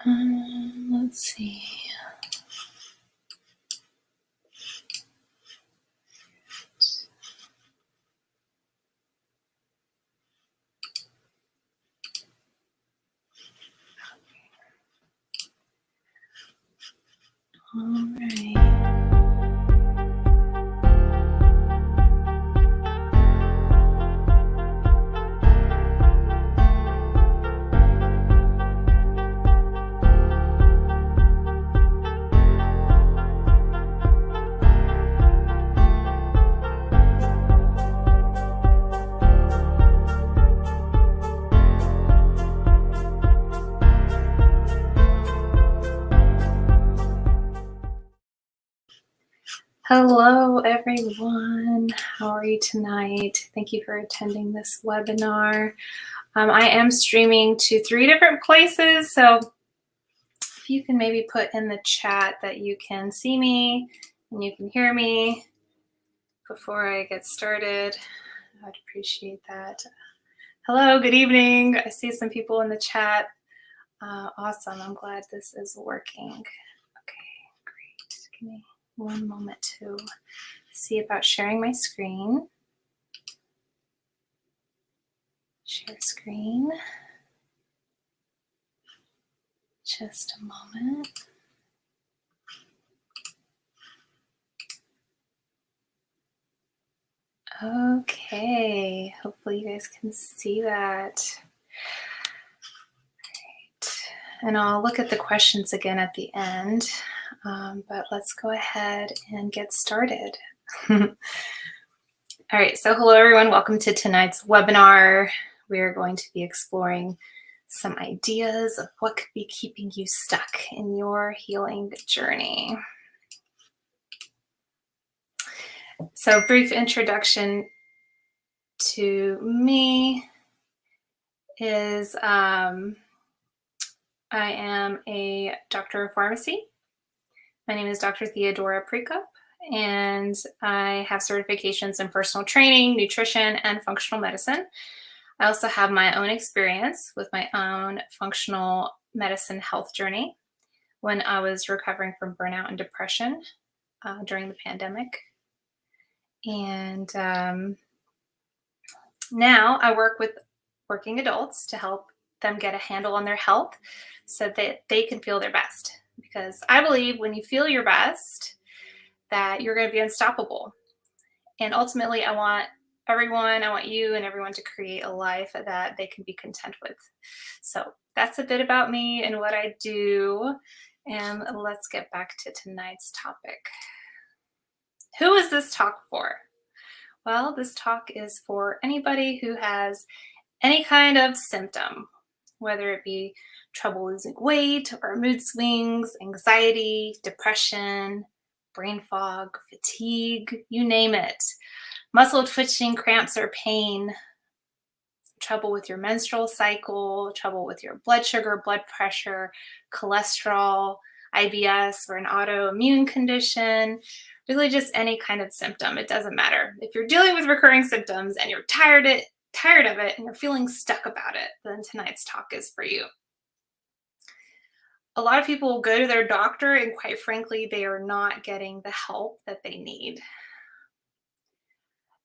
Let's see. All right. Hello, everyone. How are you tonight? Thank you for attending this webinar. I am streaming to 3 different places, so if you can maybe put in the chat that you can see me and you can hear me before I get started, I'd appreciate that. Hello, good evening. I see some people in the chat. Awesome. I'm glad this is working. Okay, great. Give me one moment to see about sharing my screen. Share screen. Just a moment. Okay, hopefully you guys can see that. Great. And I'll look at the questions again at the end, but let's go ahead and get started. All right, so hello everyone, welcome to tonight's webinar. We are going to be exploring some ideas of what could be keeping you stuck in your healing journey. So, brief introduction to me is I am a doctor of pharmacy. My name is Dr. Theodora Prekup, and I have certifications in personal training, nutrition, and functional medicine. I also have my own experience with my own functional medicine health journey when I was recovering from burnout and depression during the pandemic. And now I work with working adults to help them get a handle on their health so that they can feel their best. Because I believe when you feel your best, that you're going to be unstoppable. And ultimately, I want you and everyone to create a life that they can be content with. So that's a bit about me and what I do. And let's get back to tonight's topic. Who is this talk for? Well, this talk is for anybody who has any kind of symptom, whether it be trouble losing weight or mood swings, anxiety, depression, brain fog, fatigue, you name it. Muscle twitching, cramps or pain, trouble with your menstrual cycle, trouble with your blood sugar, blood pressure, cholesterol, IBS or an autoimmune condition, really just any kind of symptom. It doesn't matter. If you're dealing with recurring symptoms and you're tired of it and you're feeling stuck about it, then tonight's talk is for you. A lot of people go to their doctor and quite frankly, they are not getting the help that they need.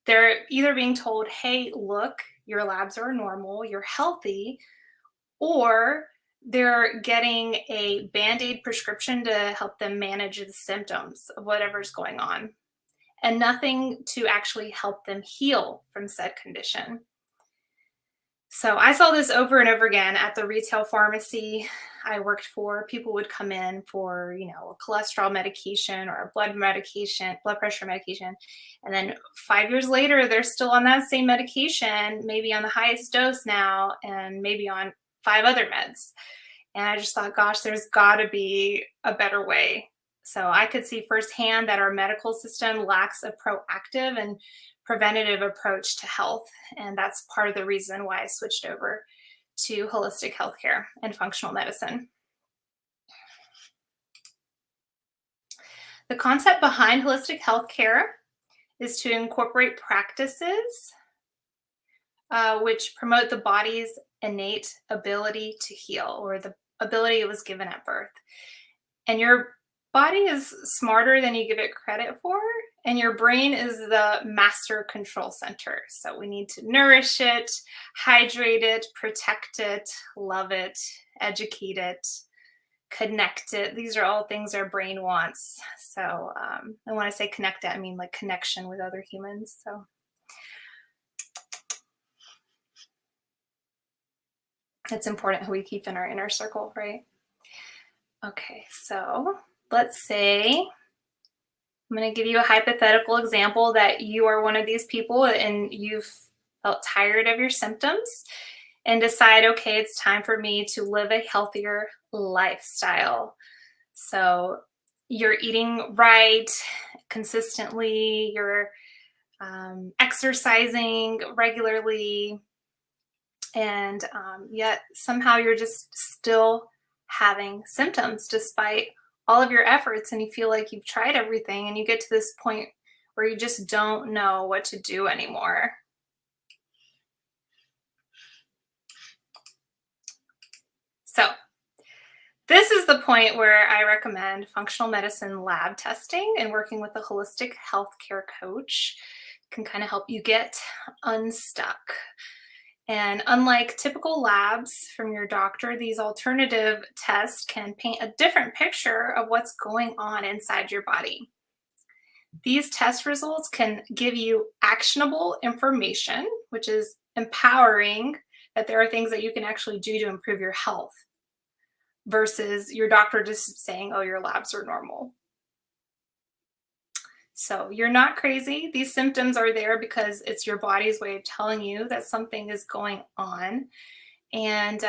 They're either being told, hey, look, your labs are normal, you're healthy, or they're getting a Band-Aid prescription to help them manage the symptoms of whatever's going on, and nothing to actually help them heal from said condition. So I saw this over and over again at the retail pharmacy I worked for. People would come in for, a cholesterol medication or a blood pressure medication. And then 5 years later, they're still on that same medication, maybe on the highest dose now, and maybe on 5 other meds. And I just thought, gosh, there's got to be a better way. So I could see firsthand that our medical system lacks a proactive and preventative approach to health. And that's part of the reason why I switched over to holistic healthcare and functional medicine. The concept behind holistic healthcare is to incorporate practices which promote the body's innate ability to heal, or the ability it was given at birth. And your body is smarter than you give it credit for, and your brain is the master control center. So we need to nourish it, hydrate it, protect it, love it, educate it, connect it. These are all things our brain wants. So, and when I say connect it, I mean like connection with other humans. So it's important who we keep in our inner circle, right? Okay, so let's say I'm going to give you a hypothetical example that you are one of these people and you've felt tired of your symptoms and decide, okay, it's time for me to live a healthier lifestyle. So you're eating right consistently, you're exercising regularly, and yet somehow you're just still having symptoms despite all of your efforts, and you feel like you've tried everything, and you get to this point where you just don't know what to do anymore. So this is the point where I recommend functional medicine lab testing, and working with a holistic healthcare coach can kind of help you get unstuck. And unlike typical labs from your doctor, these alternative tests can paint a different picture of what's going on inside your body. These test results can give you actionable information, which is empowering, that there are things that you can actually do to improve your health versus your doctor just saying, oh, your labs are normal. So you're not crazy. These symptoms are there because it's your body's way of telling you that something is going on. And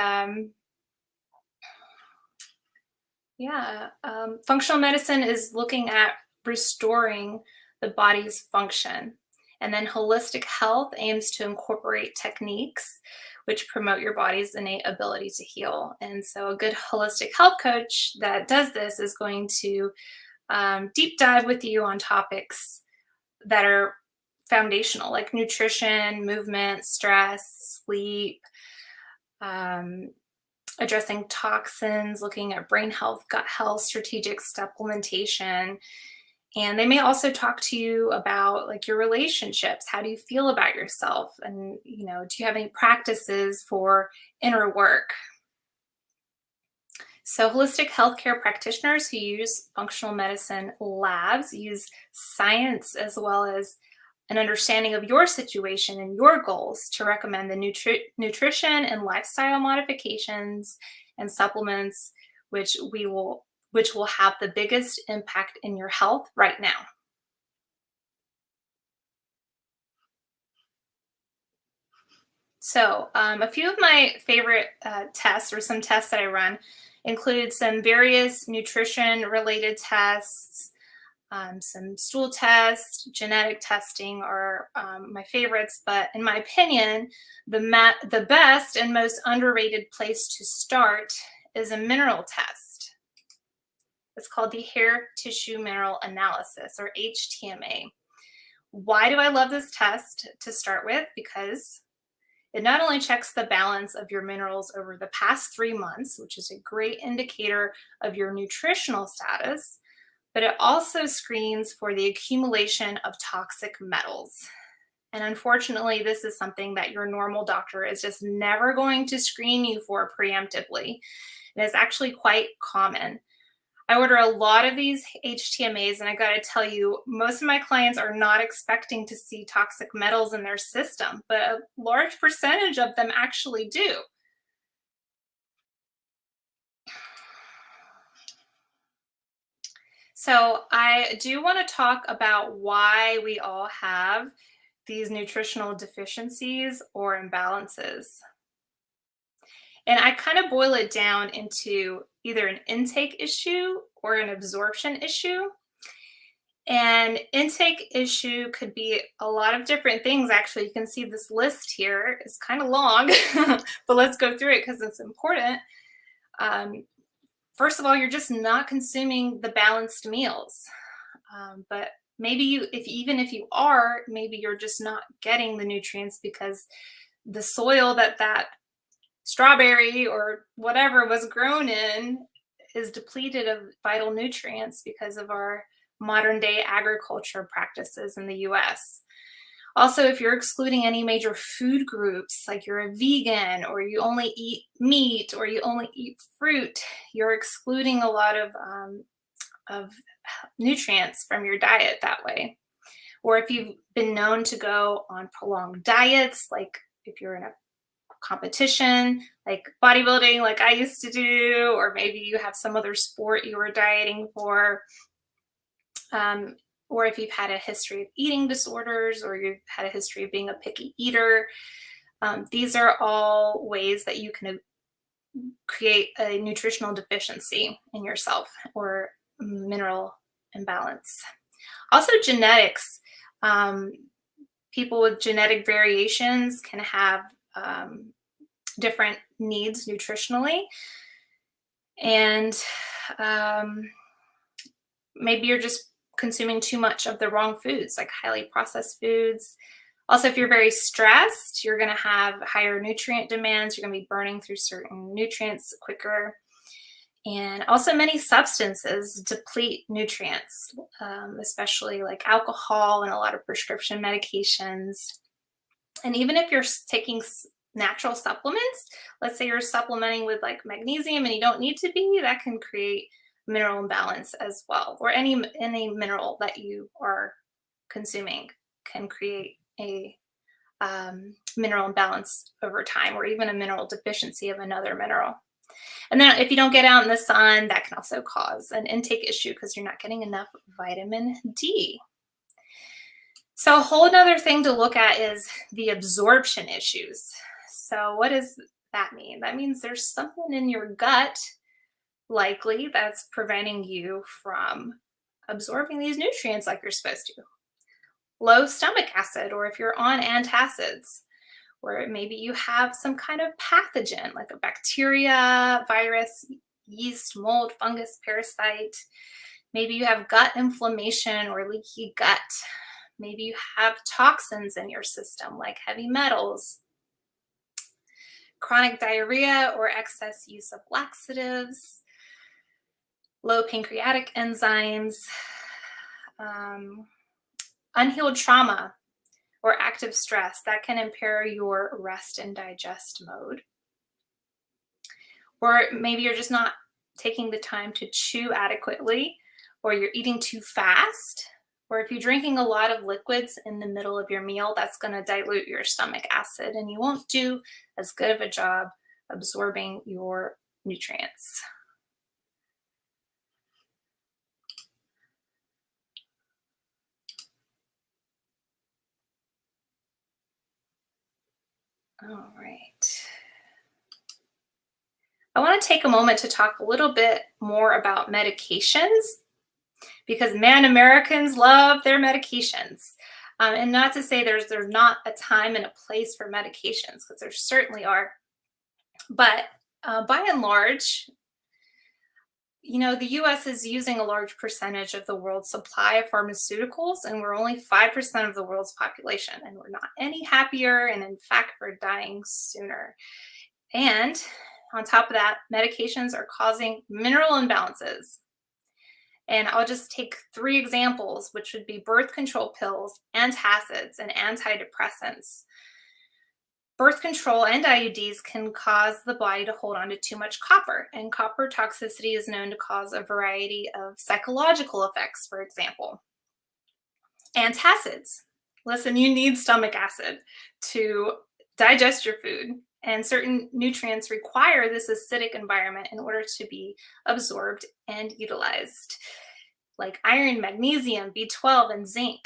functional medicine is looking at restoring the body's function. And then holistic health aims to incorporate techniques which promote your body's innate ability to heal. And so a good holistic health coach that does this is going to deep dive with you on topics that are foundational, like nutrition, movement, stress, sleep, addressing toxins, looking at brain health, gut health, strategic supplementation. And they may also talk to you about like your relationships. How do you feel about yourself? And, do you have any practices for inner work? So holistic healthcare practitioners who use functional medicine labs use science as well as an understanding of your situation and your goals to recommend the nutrition and lifestyle modifications and supplements which will have the biggest impact in your health right now. So a few of my favorite tests, or some tests that I run, include some various nutrition related tests, some stool tests, genetic testing are my favorites. But in my opinion, the best and most underrated place to start is a mineral test. It's called the hair tissue mineral analysis, or HTMA. Why do I love this test to start with? Because it not only checks the balance of your minerals over the past 3 months, which is a great indicator of your nutritional status, but it also screens for the accumulation of toxic metals. And unfortunately, this is something that your normal doctor is just never going to screen you for preemptively. And it's actually quite common. I order a lot of these HTMAs, and I got to tell you, most of my clients are not expecting to see toxic metals in their system, but a large percentage of them actually do. So I do want to talk about why we all have these nutritional deficiencies or imbalances. And I kind of boil it down into either an intake issue or an absorption issue. And intake issue could be a lot of different things. Actually, you can see this list here is kind of long, but let's go through it because it's important. First of all, you're just not consuming the balanced meals. But maybe even if you are, maybe you're just not getting the nutrients because the soil that strawberry or whatever was grown in is depleted of vital nutrients because of our modern day agriculture practices in the US. Also, if you're excluding any major food groups, like you're a vegan or you only eat meat or you only eat fruit, you're excluding a lot of nutrients from your diet that way. Or if you've been known to go on prolonged diets, like if you're in a competition, like bodybuilding, like I used to do, or maybe you have some other sport you were dieting for, um, or if you've had a history of eating disorders or you've had a history of being a picky eater, these are all ways that you can create a nutritional deficiency in yourself or mineral imbalance. Also, genetics. Um, People with genetic variations can have different needs nutritionally. And maybe you're just consuming too much of the wrong foods, like highly processed foods. Also, if you're very stressed, you're going to have higher nutrient demands. You're going to be burning through certain nutrients quicker. And also, many substances deplete nutrients, especially like alcohol and a lot of prescription medications. And even if you're taking natural supplements, let's say you're supplementing with like magnesium and you don't need to be, that can create mineral imbalance as well. Or any mineral that you are consuming can create a mineral imbalance over time, or even a mineral deficiency of another mineral. And then if you don't get out in the sun, that can also cause an intake issue because you're not getting enough vitamin D. So a whole nother thing to look at is the absorption issues. So what does that mean? That means there's something in your gut likely that's preventing you from absorbing these nutrients like you're supposed to. Low stomach acid, or if you're on antacids, or maybe you have some kind of pathogen like a bacteria, virus, yeast, mold, fungus, parasite. Maybe you have gut inflammation or leaky gut. Maybe you have toxins in your system like heavy metals, chronic diarrhea or excess use of laxatives, low pancreatic enzymes, unhealed trauma or active stress that can impair your rest and digest mode. Or maybe you're just not taking the time to chew adequately, or you're eating too fast, or if you're drinking a lot of liquids in the middle of your meal, that's going to dilute your stomach acid and you won't do as good of a job absorbing your nutrients. All right. I want to take a moment to talk a little bit more about medications because man, Americans love their medications. And not to say there's not a time and a place for medications, because there certainly are. But by and large, the US is using a large percentage of the world's supply of pharmaceuticals, and we're only 5% of the world's population, and we're not any happier. And in fact, we're dying sooner. And on top of that, medications are causing mineral imbalances. And I'll just take 3 examples, which would be birth control pills, antacids, and antidepressants. Birth control and IUDs can cause the body to hold on to too much copper, and copper toxicity is known to cause a variety of psychological effects, for example. Antacids. Listen, you need stomach acid to digest your food, and certain nutrients require this acidic environment in order to be absorbed and utilized, like iron, magnesium, B12, and zinc.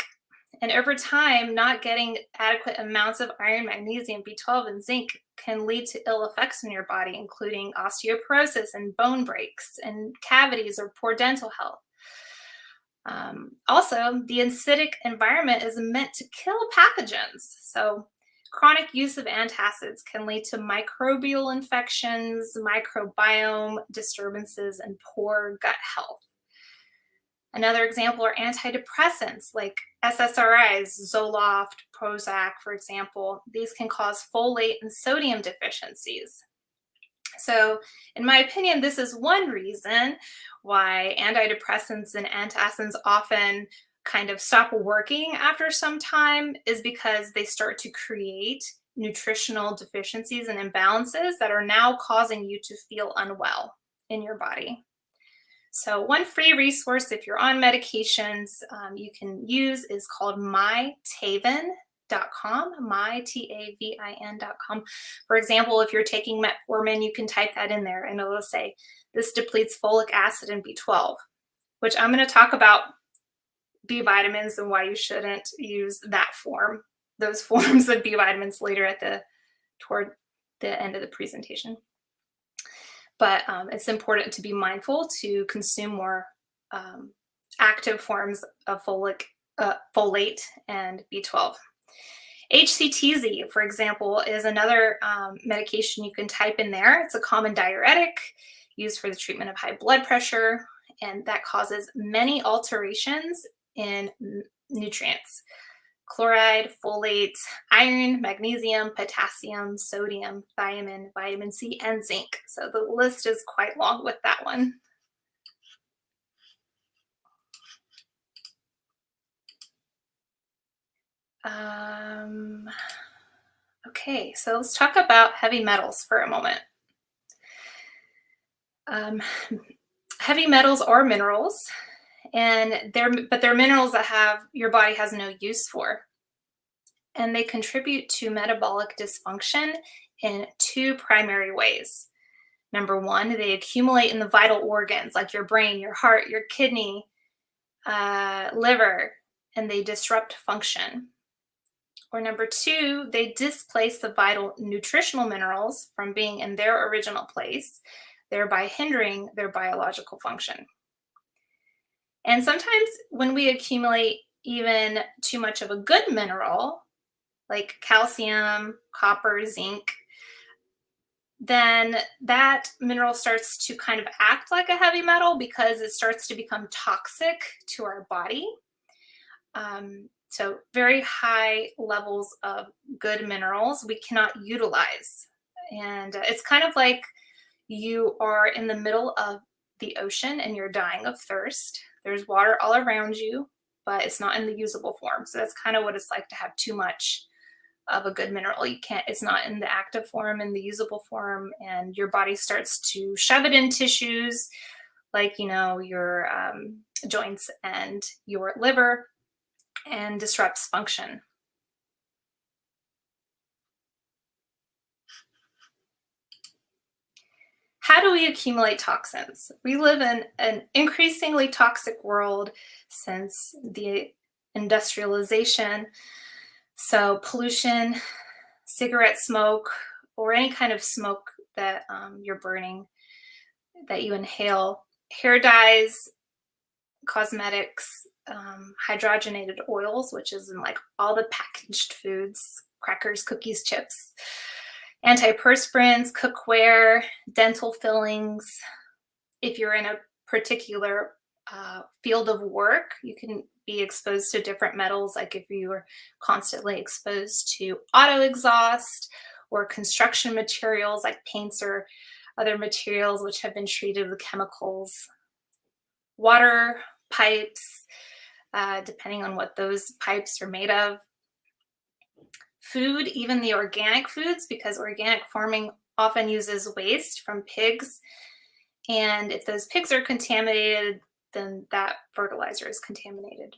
And over time, not getting adequate amounts of iron, magnesium, B12, and zinc can lead to ill effects in your body, including osteoporosis and bone breaks and cavities or poor dental health. Also, the acidic environment is meant to kill pathogens. So chronic use of antacids can lead to microbial infections, microbiome disturbances, and poor gut health. Another example are antidepressants like SSRIs, Zoloft, Prozac, for example. These can cause folate and sodium deficiencies. So, in my opinion, this is one reason why antidepressants and antacids often kind of stop working after some time, is because they start to create nutritional deficiencies and imbalances that are now causing you to feel unwell in your body. So, one free resource if you're on medications you can use is called mytaven.com, mytavin.com. For example, if you're taking metformin, you can type that in there and it'll say, this depletes folic acid and B12, which I'm going to talk about B vitamins and why you shouldn't use those forms of B vitamins later toward the end of the presentation. But it's important to be mindful to consume more active forms of folate and B12. HCTZ, for example, is another medication you can type in there. It's a common diuretic used for the treatment of high blood pressure, and that causes many alterations in nutrients: chloride, folate, iron, magnesium, potassium, sodium, thiamine, vitamin C, and zinc. So the list is quite long with that one. Okay, so let's talk about heavy metals for a moment. Heavy metals are minerals, and they're minerals that your body has no use for. And they contribute to metabolic dysfunction in two primary ways. Number one, they accumulate in the vital organs like your brain, your heart, your kidney, liver, and they disrupt function. Or number two, they displace the vital nutritional minerals from being in their original place, thereby hindering their biological function. And sometimes when we accumulate even too much of a good mineral, like calcium, copper, zinc, then that mineral starts to kind of act like a heavy metal because it starts to become toxic to our body. So very high levels of good minerals we cannot utilize. And it's kind of like you are in the middle of the ocean and you're dying of thirst. There's water all around you, but it's not in the usable form. So that's kind of what it's like to have too much of a good mineral. It's not in the active form, in the usable form, and your body starts to shove it in tissues like, your joints and your liver, and disrupts function. How do we accumulate toxins? We live in an increasingly toxic world since the industrialization. So pollution, cigarette smoke, or any kind of smoke that you're burning, that you inhale, hair dyes, cosmetics, hydrogenated oils, which is in like all the packaged foods, crackers, cookies, chips, antiperspirants, cookware, dental fillings. If you're in a particular field of work, you can be exposed to different metals, like if you are constantly exposed to auto exhaust or construction materials like paints or other materials which have been treated with chemicals. Water, pipes, depending on what those pipes are made of. Food, even the organic foods, because organic farming often uses waste from pigs. And if those pigs are contaminated, then that fertilizer is contaminated.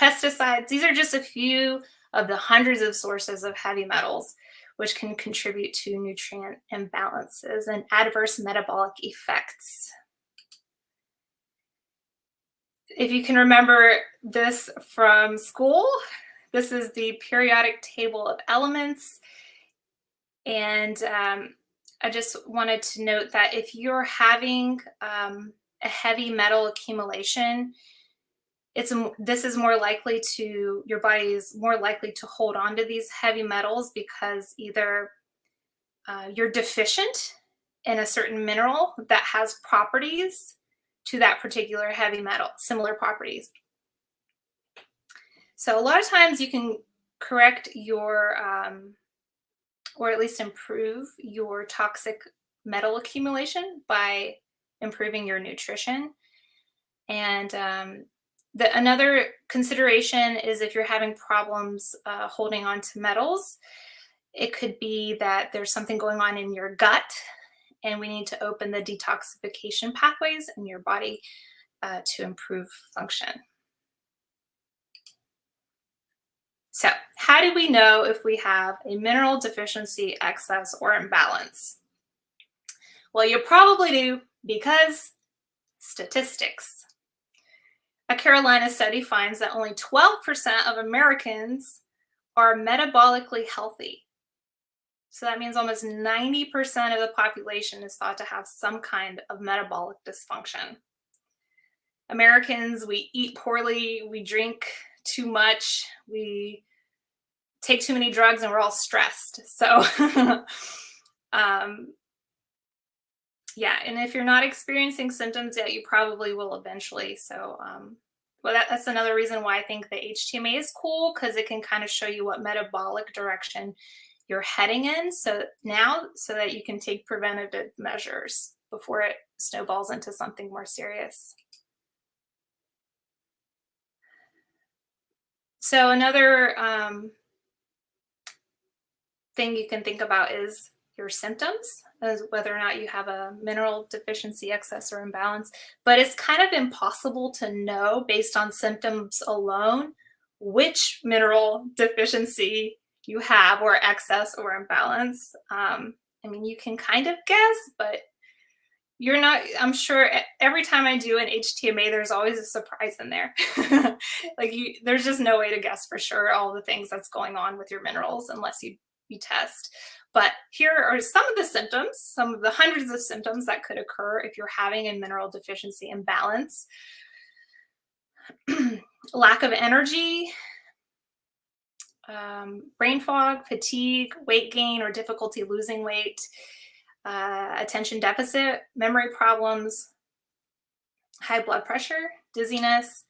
Pesticides, these are just a few of the hundreds of sources of heavy metals which can contribute to nutrient imbalances and adverse metabolic effects. If you can remember this from school, this is the periodic table of elements. And I just wanted to note that if you're having a heavy metal accumulation, your body is more likely to hold on to these heavy metals because either you're deficient in a certain mineral that has properties to that particular heavy metal, similar properties. So a lot of times you can correct your or at least improve your toxic metal accumulation by improving your nutrition. And another consideration is if you're having problems holding on to metals, it could be that there's something going on in your gut, and we need to open the detoxification pathways in your body to improve function. So, how do we know if we have a mineral deficiency, excess, or imbalance? Well, you probably do, because statistics. A Carolina study finds that only 12% of Americans are metabolically healthy. So that means almost 90% of the population is thought to have some kind of metabolic dysfunction. Americans, we eat poorly, we drink too much, we take too many drugs, and we're all stressed. So yeah, and if you're not experiencing symptoms yet, you probably will eventually. So well, that's another reason why I think the HTMA is cool, because it can kind of show you what metabolic direction you're heading in, so that you can take preventative measures before it snowballs into something more serious. So another thing you can think about is your symptoms, as whether or not you have a mineral deficiency, excess, or imbalance. But it's kind of impossible to know based on symptoms alone which mineral deficiency you have, or excess, or imbalance. I mean, you can kind of guess, but you're not, I'm sure every time I do an HTMA, there's always a surprise in there. There's just no way to guess for sure all the things that's going on with your minerals unless you test. But here are some of the symptoms, some of the hundreds of symptoms that could occur if you're having a mineral deficiency imbalance. Lack of energy, brain fog, fatigue, weight gain or difficulty losing weight, attention deficit, memory problems, high blood pressure, dizziness,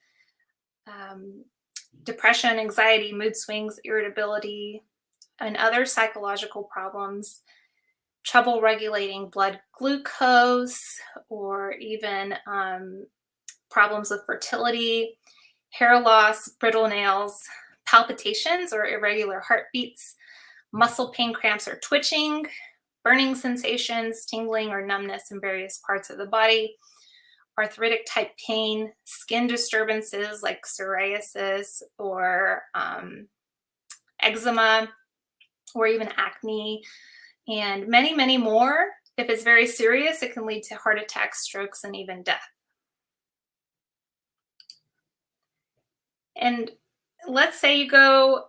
depression, anxiety, mood swings, irritability, and other psychological problems, trouble regulating blood glucose, or even problems with fertility, hair loss, brittle nails, palpitations or irregular heartbeats, muscle pain, cramps or twitching, burning sensations, tingling or numbness in various parts of the body, arthritic type pain, skin disturbances like psoriasis or eczema, or even acne, and many, many more. If it's very serious, it can lead to heart attacks, strokes, and even death. And let's say you go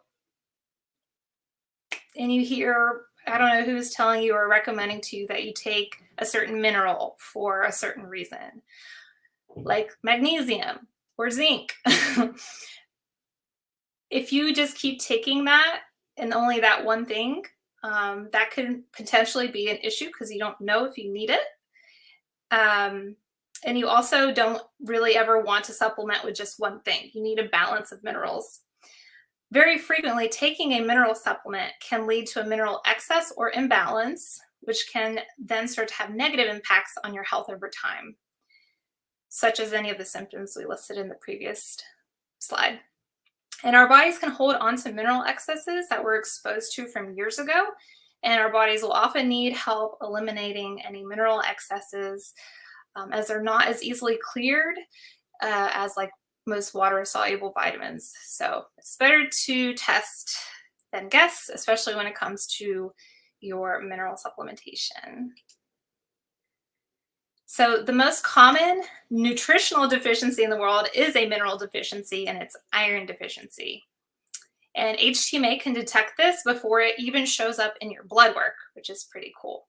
and you hear, I don't know who's telling you or recommending to you that you take a certain mineral for a certain reason, like magnesium or zinc. If you just keep taking that and only that one thing, that could potentially be an issue because you don't know if you need it. And you also don't really ever want to supplement with just one thing. You need a balance of minerals. Very frequently, taking a mineral supplement can lead to a mineral excess or imbalance, which can then start to have negative impacts on your health over time, such as any of the symptoms we listed in the previous slide. And our bodies can hold on to mineral excesses that we're exposed to from years ago, and our bodies will often need help eliminating any mineral excesses as they're not as easily cleared as like most water-soluble vitamins. So it's better to test than guess, especially when it comes to your mineral supplementation. So the most common nutritional deficiency in the world is a mineral deficiency, and it's iron deficiency. And HTMA can detect this before it even shows up in your blood work, which is pretty cool.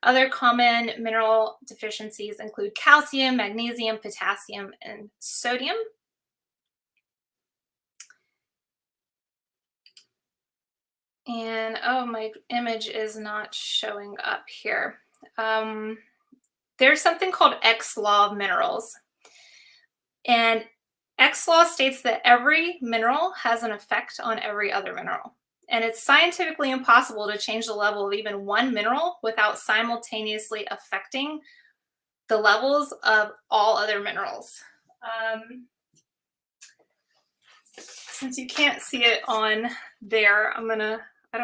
Other common mineral deficiencies include calcium, magnesium, potassium, and sodium. And oh, my image is not showing up here. There's something called X law of minerals. And X law states that every mineral has an effect on every other mineral. And it's scientifically impossible to change the level of even one mineral without simultaneously affecting the levels of all other minerals. Since you can't see it on there, I don't know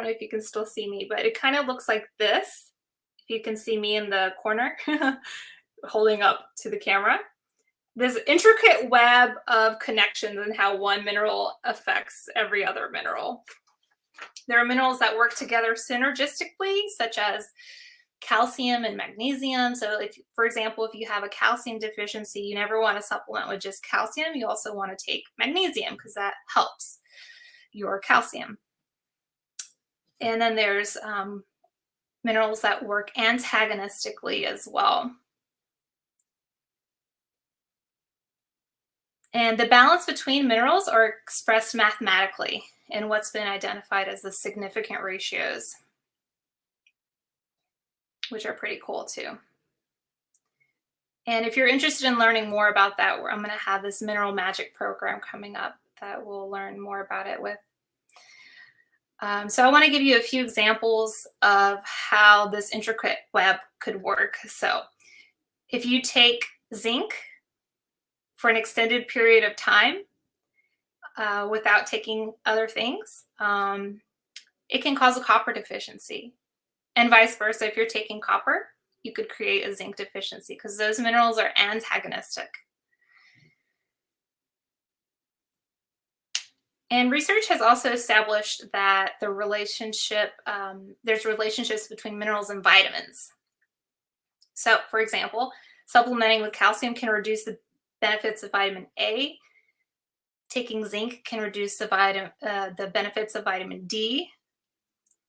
if you can still see me, but it kind of looks like this. If you can see me in the corner holding up to the camera. This intricate web of connections and how one mineral affects every other mineral. There are minerals that work together synergistically, such as calcium and magnesium. So if, for example, if you have a calcium deficiency, you never want to supplement with just calcium. You also want to take magnesium because that helps your calcium. And then there's minerals that work antagonistically as well. And the balance between minerals are expressed mathematically in what's been identified as the significant ratios, which are pretty cool too. And if you're interested in learning more about that, I'm going to have this mineral magic program coming up that we'll learn more about it with. So I want to give you a few examples of how this intricate web could work. So if you take zinc for an extended period of time without taking other things, it can cause a copper deficiency. And vice versa, if you're taking copper, you could create a zinc deficiency because those minerals are antagonistic. And research has also established that there's relationships between minerals and vitamins. So, for example, supplementing with calcium can reduce the benefits of vitamin A. Taking zinc can reduce the benefits of vitamin D.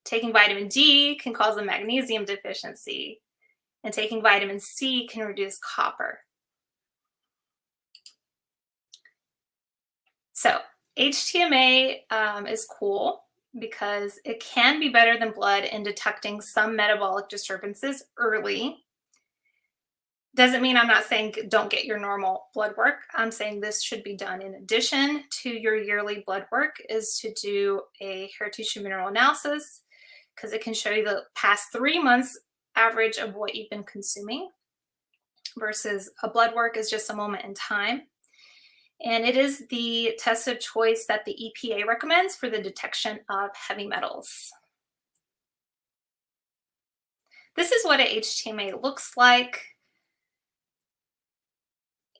Taking vitamin D can cause a magnesium deficiency. And taking vitamin C can reduce copper. So HTMA is cool because it can be better than blood in detecting some metabolic disturbances early. Doesn't mean I'm not saying don't get your normal blood work. I'm saying this should be done in addition to your yearly blood work, is to do a hair tissue mineral analysis because it can show you the past 3 months average of what you've been consuming versus a blood work is just a moment in time. And it is the test of choice that the EPA recommends for the detection of heavy metals. This is what a HTMA looks like.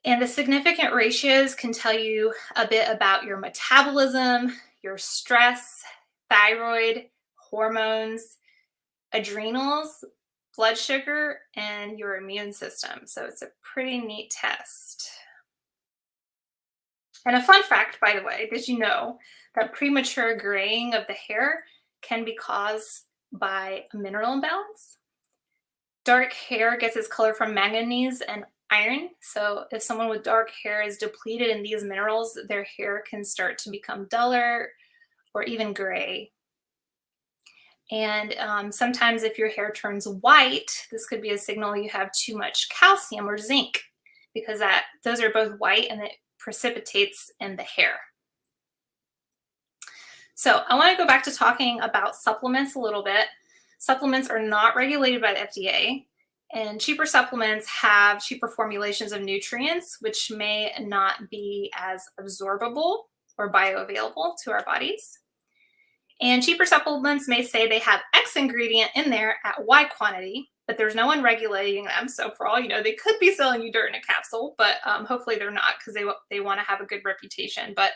And the significant ratios can tell you a bit about your metabolism, your stress, thyroid, hormones, adrenals, blood sugar, and your immune system. So it's a pretty neat test. And a fun fact, by the way, did you know that premature graying of the hair can be caused by a mineral imbalance? Dark hair gets its color from manganese and iron. So if someone with dark hair is depleted in these minerals, their hair can start to become duller or even gray. And sometimes if your hair turns white, this could be a signal you have too much calcium or zinc, because those are both white and it precipitates in the hair. So I want to go back to talking about supplements a little bit. Supplements are not regulated by the FDA, and cheaper supplements have cheaper formulations of nutrients, which may not be as absorbable or bioavailable to our bodies. And cheaper supplements may say they have X ingredient in there at Y quantity, but there's no one regulating them. So for all you know, they could be selling you dirt in a capsule, but hopefully they're not, because they want to have a good reputation. But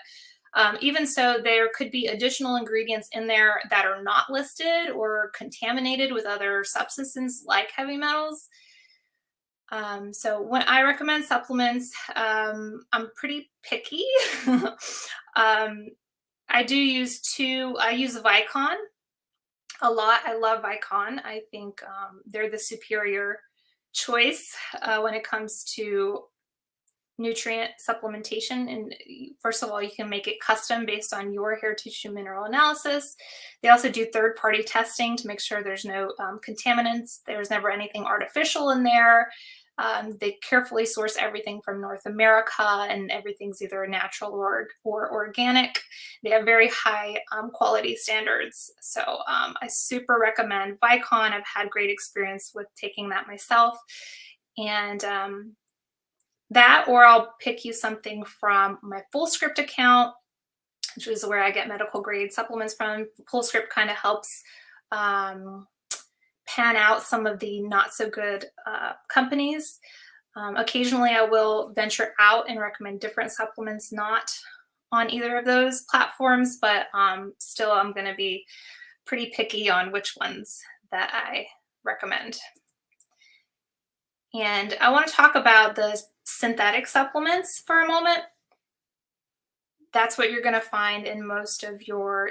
even so, there could be additional ingredients in there that are not listed or contaminated with other substances like heavy metals. So when I recommend supplements, I'm pretty picky. I use Vicon a lot. I love Vicon. I think they're the superior choice when it comes to nutrient supplementation. And first of all, you can make it custom based on your hair tissue mineral analysis. They also do third-party testing to make sure there's no contaminants. There's never anything artificial in there. They carefully source everything from North America, and everything's either natural or organic. They have very high quality standards. So I super recommend Vicon. I've had great experience with taking that myself. And that, or I'll pick you something from my FullScript account, which is where I get medical grade supplements from. FullScript kind of helps pan out some of the not so good companies. Occasionally I will venture out and recommend different supplements, not on either of those platforms, but still I'm going to be pretty picky on which ones that I recommend. And I want to talk about the synthetic supplements for a moment. That's what you're going to find in most of your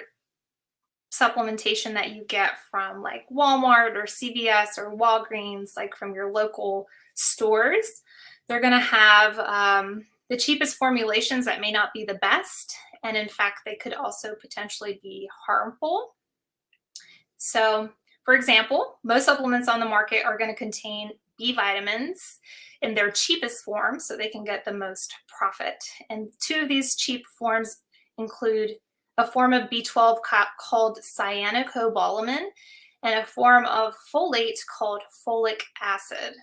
supplementation that you get from like Walmart or CVS or Walgreens, like from your local stores. They're going to have the cheapest formulations that may not be the best. And in fact, they could also potentially be harmful. So, for example, most supplements on the market are going to contain B vitamins in their cheapest form so they can get the most profit. And two of these cheap forms include a form of B12 called cyanocobalamin and a form of folate called folic acid.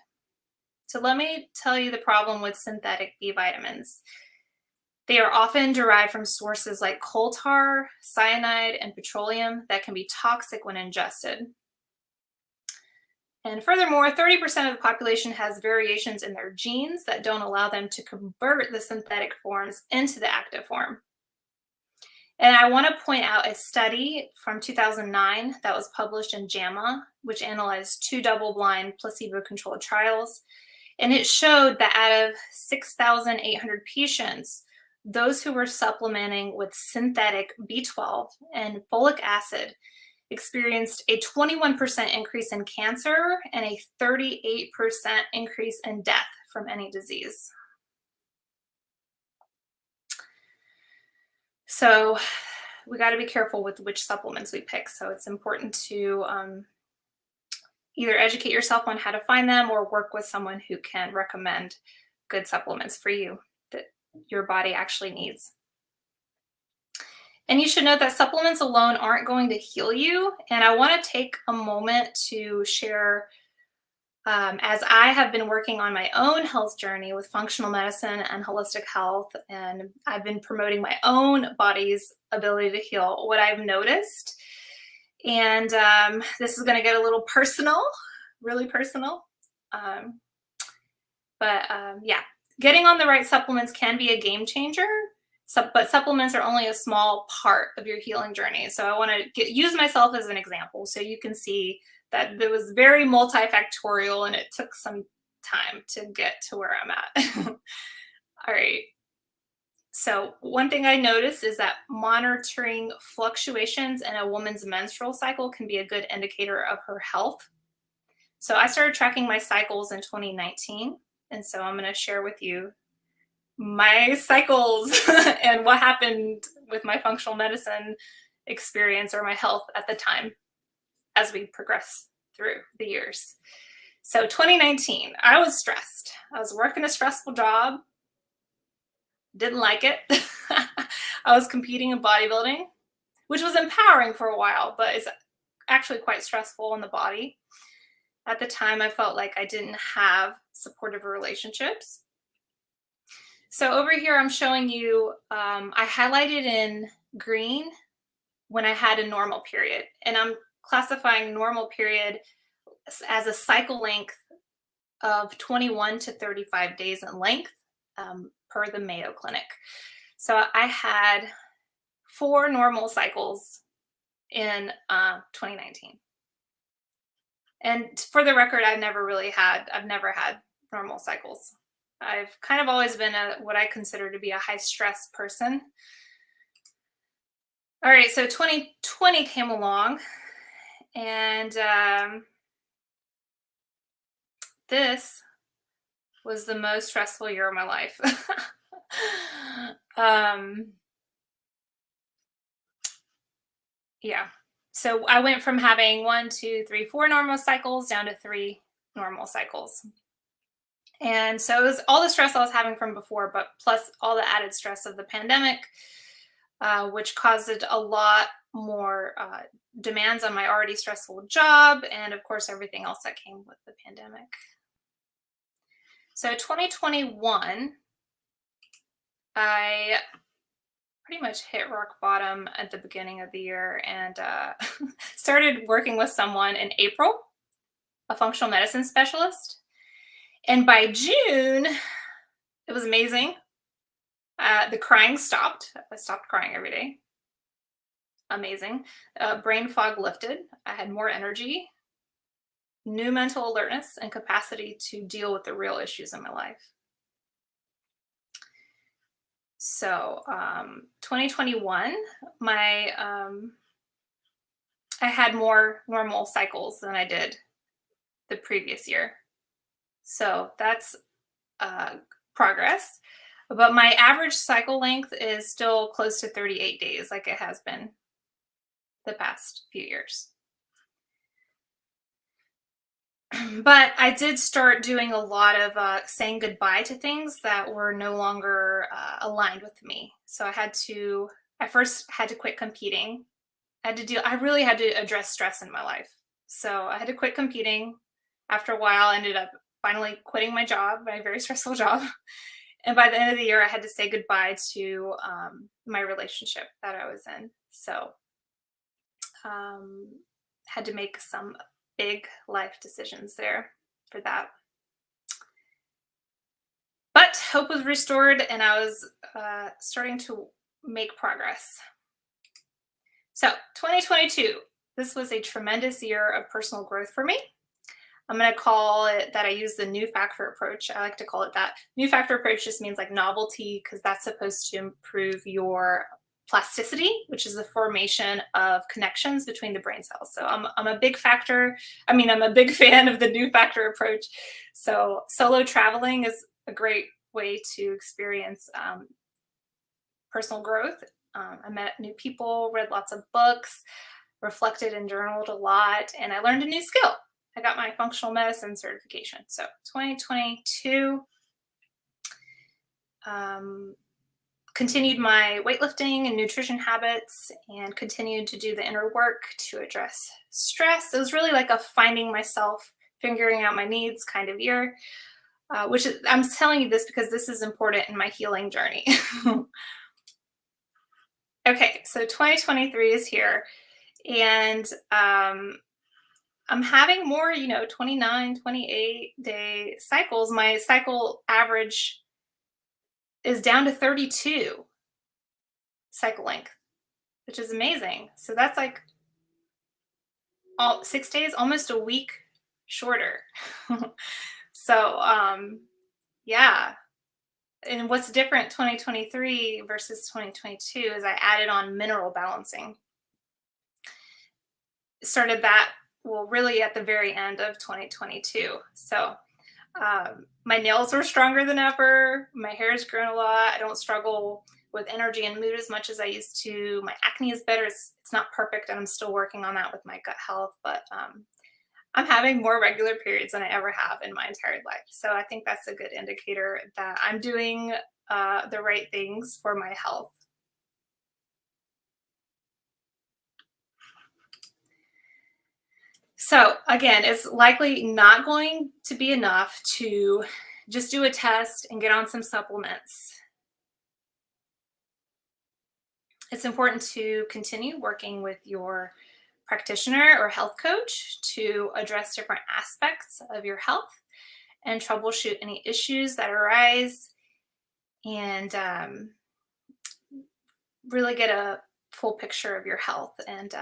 So let me tell you the problem with synthetic B vitamins. They are often derived from sources like coal tar, cyanide, and petroleum that can be toxic when ingested. And furthermore, 30% of the population has variations in their genes that don't allow them to convert the synthetic forms into the active form. And I want to point out a study from 2009 that was published in JAMA, which analyzed 2 double-blind placebo-controlled trials. And it showed that out of 6,800 patients, those who were supplementing with synthetic B12 and folic acid experienced a 21% increase in cancer and a 38% increase in death from any disease. So we got to be careful with which supplements we pick. So it's important to either educate yourself on how to find them or work with someone who can recommend good supplements for you that your body actually needs. And you should know that supplements alone aren't going to heal you. And I want to take a moment to share, as I have been working on my own health journey with functional medicine and holistic health, and I've been promoting my own body's ability to heal, what I've noticed. And this is going to get a little personal, really personal. Yeah, getting on the right supplements can be a game changer. But supplements are only a small part of your healing journey. So I want to use myself as an example so you can see that it was very multifactorial and it took some time to get to where I'm at. All right. So one thing I noticed is that monitoring fluctuations in a woman's menstrual cycle can be a good indicator of her health. So I started tracking my cycles in 2019. And so I'm going to share with you my cycles and what happened with my functional medicine experience or my health at the time as we progress through the years. So 2019, I was stressed. I was working a stressful job. Didn't like it. I was competing in bodybuilding, which was empowering for a while, but it's actually quite stressful on the body. At the time, I felt like I didn't have supportive relationships. So over here, I'm showing you, I highlighted in green when I had a normal period, and I'm classifying normal period as a cycle length of 21 to 35 days in length per the Mayo Clinic. So I had 4 normal cycles in 2019. And for the record, I've never had normal cycles. I've kind of always been what I consider to be a high stress person. All right, so 2020 came along, and this was the most stressful year of my life. Yeah, so I went from having 1, 2, 3, 4 normal cycles down to 3 normal cycles. And so it was all the stress I was having from before, but plus all the added stress of the pandemic, which caused a lot more demands on my already stressful job. And of course, everything else that came with the pandemic. So 2021, I pretty much hit rock bottom at the beginning of the year and started working with someone in April, a functional medicine specialist. And by June, it was amazing. The crying stopped. I stopped crying every day. Amazing. Brain fog lifted. I had more energy, new mental alertness, and capacity to deal with the real issues in my life. So, 2021, my I had more normal cycles than I did the previous year. So that's progress. But my average cycle length is still close to 38 days, like it has been the past few years. But I did start doing a lot of saying goodbye to things that were no longer aligned with me. So I first had to quit competing. I really had to address stress in my life. So I had to quit competing. After a while, I ended up finally quitting my job, my very stressful job. And by the end of the year, I had to say goodbye to my relationship that I was in. So had to make some big life decisions there for that. But hope was restored and I was starting to make progress. So 2022, this was a tremendous year of personal growth for me. I'm going to call it that I use the new factor approach. I like to call it that. New factor approach just means like novelty because that's supposed to improve your plasticity, which is the formation of connections between the brain cells. So I'm a big factor. I'm a big fan of the new factor approach. So solo traveling is a great way to experience personal growth. I met new people, read lots of books, reflected and journaled a lot, and I learned a new skill. I got my functional medicine certification. So 2022, continued my weightlifting and nutrition habits and continued to do the inner work to address stress. It was really like a finding myself, figuring out my needs kind of year, I'm telling you this because this is important in my healing journey. Okay, so 2023 is here and I'm having more, 29, 28-day cycles. My cycle average is down to 32 cycle length, which is amazing. So that's like 6 days, almost a week shorter. So, yeah. And what's different 2023 versus 2022 is I added on mineral balancing. Started that really at the very end of 2022. So my nails are stronger than ever. My hair has grown a lot. I don't struggle with energy and mood as much as I used to. My acne is better. It's not perfect, and I'm still working on that with my gut health, but I'm having more regular periods than I ever have in my entire life. So I think that's a good indicator that I'm doing the right things for my health. So again, it's likely not going to be enough to just do a test and get on some supplements. It's important to continue working with your practitioner or health coach to address different aspects of your health and troubleshoot any issues that arise and really get a full picture of your health and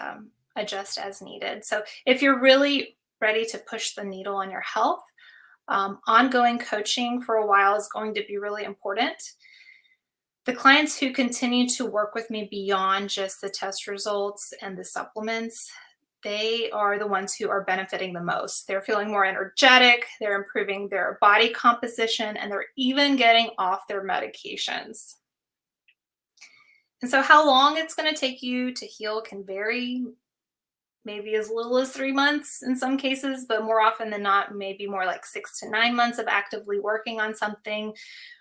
adjust as needed. So if you're really ready to push the needle on your health, ongoing coaching for a while is going to be really important. The clients who continue to work with me beyond just the test results and the supplements, they are the ones who are benefiting the most. They're feeling more energetic, they're improving their body composition, and they're even getting off their medications. And so how long it's going to take you to heal can vary. maybe as little as 3 months in some cases, but more often than not, maybe more like 6 to 9 months of actively working on something,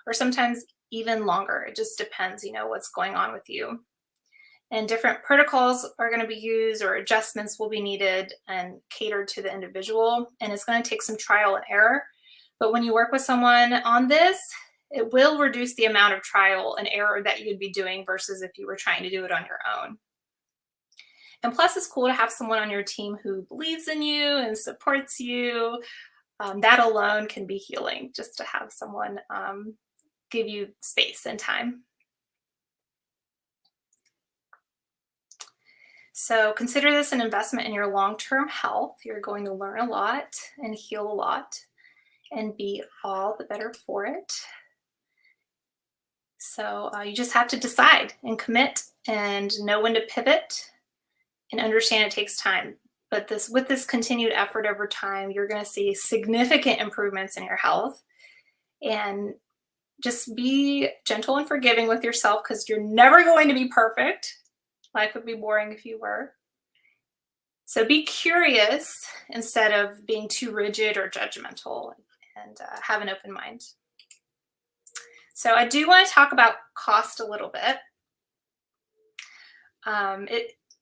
or sometimes even longer. It just depends, what's going on with you. And different protocols are going to be used, or adjustments will be needed and catered to the individual. And it's going to take some trial and error. But when you work with someone on this, it will reduce the amount of trial and error that you'd be doing versus if you were trying to do it on your own. And plus, it's cool to have someone on your team who believes in you and supports you. That alone can be healing, just to have someone give you space and time. So consider this an investment in your long-term health. You're going to learn a lot and heal a lot and be all the better for it. So you just have to decide and commit and know when to pivot and understand it takes time. But with this continued effort over time, you're going to see significant improvements in your health. And just be gentle and forgiving with yourself, because you're never going to be perfect. Life would be boring if you were. So be curious instead of being too rigid or judgmental, and have an open mind. So I do want to talk about cost a little bit.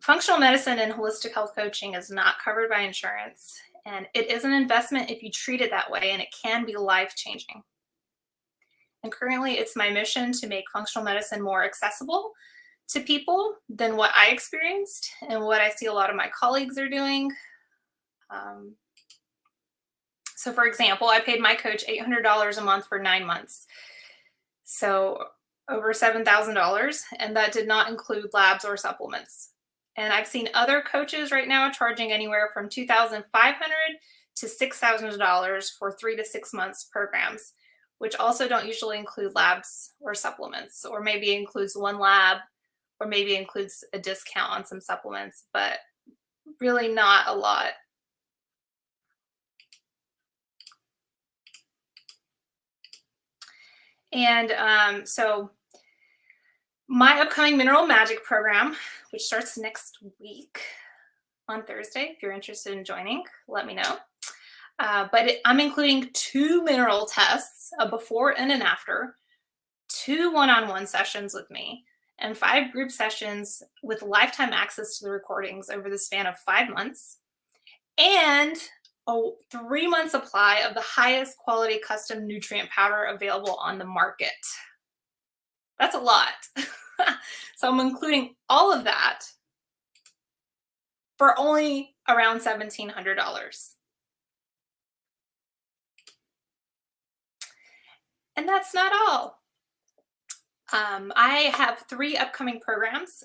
Functional medicine and holistic health coaching is not covered by insurance, and it is an investment if you treat it that way, and it can be life-changing. And currently, it's my mission to make functional medicine more accessible to people than what I experienced and what I see a lot of my colleagues are doing. So for example, I paid my coach $800 a month for 9 months. So over $7,000, and that did not include labs or supplements. And I've seen other coaches right now charging anywhere from $2,500 to $6,000 for 3 to 6 months programs, which also don't usually include labs or supplements, or maybe includes one lab, or maybe includes a discount on some supplements, but really not a lot. And so my upcoming Mineral Magic program, which starts next week on Thursday, if you're interested in joining, let me know. I'm including 2 mineral tests, a before and an after, 2 one-on-one sessions with me, and 5 group sessions with lifetime access to the recordings over the span of 5 months, and a 3-month supply of the highest quality custom nutrient powder available on the market. That's a lot. So I'm including all of that for only around $1,700. And that's not all. I have 3 upcoming programs.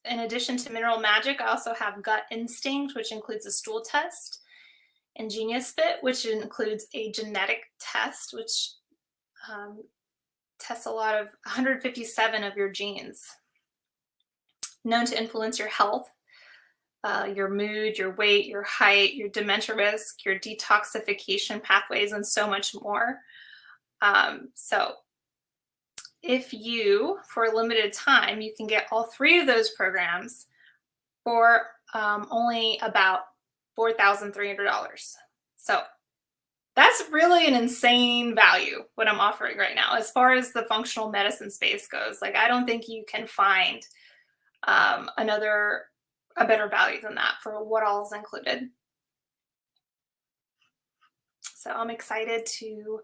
In addition to Mineral Magic, I also have Gut Instinct, which includes a stool test, and Genius Fit, which includes a genetic test, which tests 157 of your genes known to influence your health, your mood, your weight, your height, your dementia risk, your detoxification pathways, and so much more. So if you, for a limited time, you can get all 3 of those programs for only about $4,300. So that's really an insane value, what I'm offering right now. As far as the functional medicine space goes, I don't think you can find a better value than that for what all is included. So I'm excited to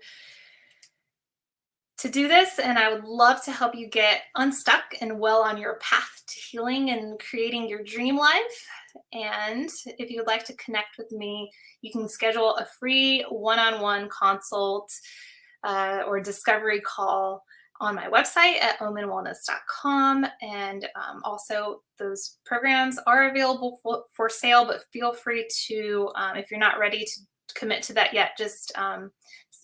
do this, and I would love to help you get unstuck and well on your path to healing and creating your dream life. And if you'd like to connect with me, you can schedule a free one-on-one consult or discovery call on my website at omenwellness.com. And also those programs are available for sale, but feel free to, if you're not ready to commit to that yet, just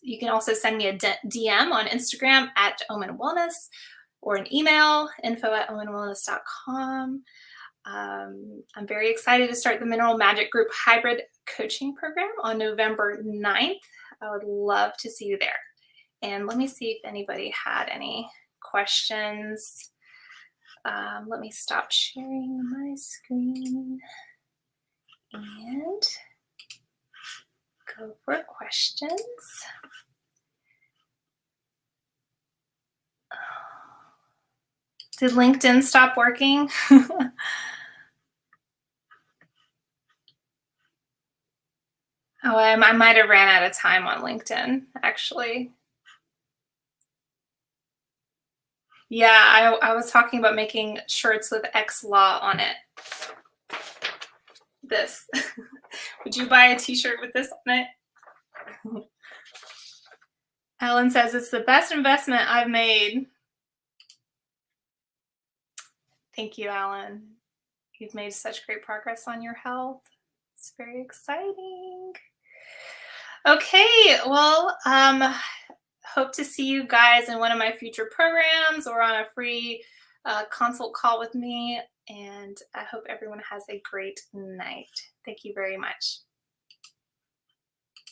you can also send me a DM on Instagram at Omen Wellness, or an email, info@omenwellness.com. I'm very excited to start the Mineral Magic Group Hybrid Coaching Program on November 9th. I would love to see you there. And let me see if anybody had any questions. Let me stop sharing my screen. and go for questions. Did LinkedIn stop working? Oh, I might have ran out of time on LinkedIn, actually. Yeah, I was talking about making shirts with X law on it. This. Would you buy a t-shirt with this on it? Ellen says it's the best investment I've made. Thank you, Alan. You've made such great progress on your health. It's very exciting. Okay, well, hope to see you guys in one of my future programs or on a free consult call with me. And I hope everyone has a great night. Thank you very much.